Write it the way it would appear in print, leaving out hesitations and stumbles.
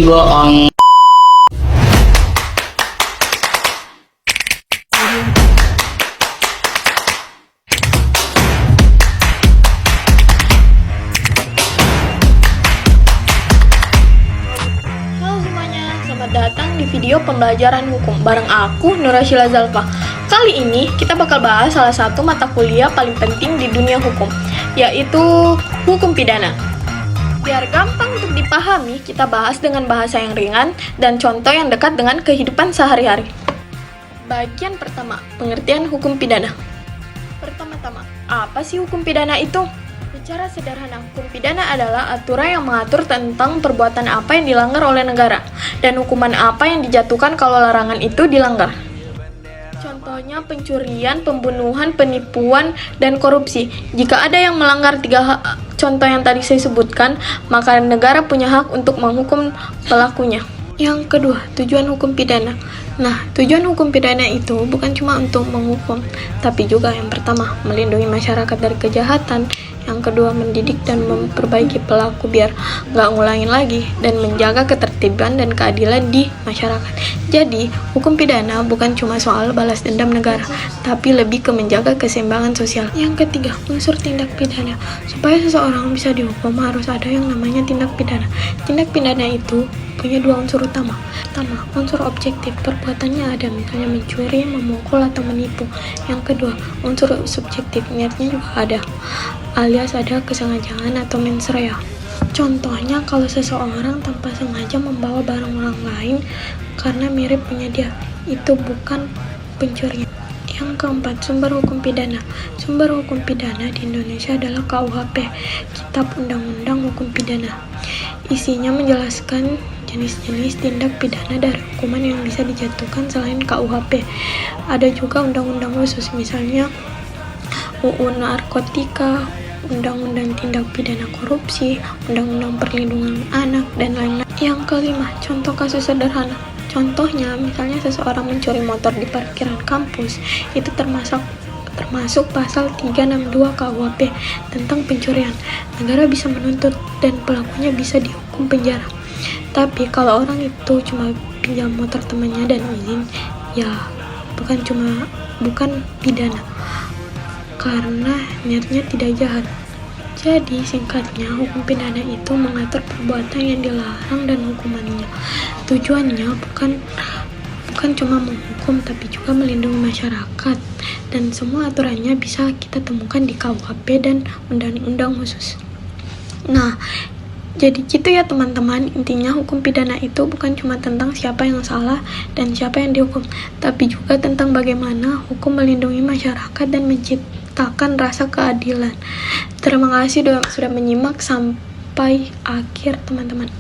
Ih, bohong. Halo semuanya, selamat datang di video pembelajaran hukum bareng aku, Nurashila Zalfa. Kali ini kita bakal bahas salah satu mata kuliah paling penting di dunia hukum, yaitu hukum pidana. Biar gampang untuk dipahami, kita bahas dengan bahasa yang ringan dan contoh yang dekat dengan kehidupan sehari-hari. Bagian pertama, pengertian hukum pidana. Pertama-tama, apa sih hukum pidana itu? Secara sederhana, hukum pidana adalah aturan yang mengatur tentang perbuatan apa yang dilanggar oleh negara dan hukuman apa yang dijatuhkan kalau larangan itu dilanggar. Contohnya pencurian, pembunuhan, penipuan, dan korupsi. Jika ada yang melanggar contoh yang tadi saya sebutkan, maka negara punya hak untuk menghukum pelakunya. Yang kedua, tujuan hukum pidana. Nah, tujuan hukum pidana itu bukan cuma untuk menghukum, tapi juga yang pertama, melindungi masyarakat dari kejahatan. Yang kedua, mendidik dan memperbaiki pelaku biar nggak ngulangin lagi, dan menjaga ketertiban dan keadilan di masyarakat. Jadi, hukum pidana bukan cuma soal balas dendam negara, tapi lebih ke menjaga keseimbangan sosial. Yang ketiga, unsur tindak pidana. Supaya seseorang bisa dihukum harus ada yang namanya tindak pidana. Tindak pidana itu punya dua unsur utama. Pertama, unsur objektif, perbuatannya ada, misalnya mencuri, memukul, atau menipu. Yang kedua, unsur subjektif, niatnya juga ada, alias ada kesengajaan atau mens rea. Contohnya, kalau seseorang tanpa sengaja membawa barang orang lain karena mirip punya dia, itu bukan pencurian. Yang keempat, sumber hukum pidana. Sumber hukum pidana di Indonesia adalah KUHP, Kitab Undang-Undang Hukum Pidana. Isinya menjelaskan jenis-jenis tindak pidana dari hukuman yang bisa dijatuhkan selain KUHP. Ada juga undang-undang khusus, misalnya UU Narkotika, Undang-Undang Tindak Pidana Korupsi, Undang-Undang Perlindungan Anak, dan lain-lain. Yang kelima, contoh kasus sederhana. Contohnya, misalnya seseorang mencuri motor di parkiran kampus, itu termasuk pasal 362 KUHP tentang pencurian. Negara bisa menuntut dan pelakunya bisa dihukum penjara. Tapi kalau orang itu cuma pinjam motor temannya dan izin, ya bukan pidana, karena niatnya tidak jahat. Jadi singkatnya, hukum pidana itu mengatur perbuatan yang dilarang dan hukumannya. Tujuannya bukan cuma menghukum, tapi juga melindungi masyarakat. Dan semua aturannya bisa kita temukan di KUHP dan undang-undang khusus. Nah, jadi gitu ya teman-teman, intinya hukum pidana itu bukan cuma tentang siapa yang salah dan siapa yang dihukum, tapi juga tentang bagaimana hukum melindungi masyarakat dan menciptakan rasa keadilan. Terima kasih sudah menyimak sampai akhir teman-teman.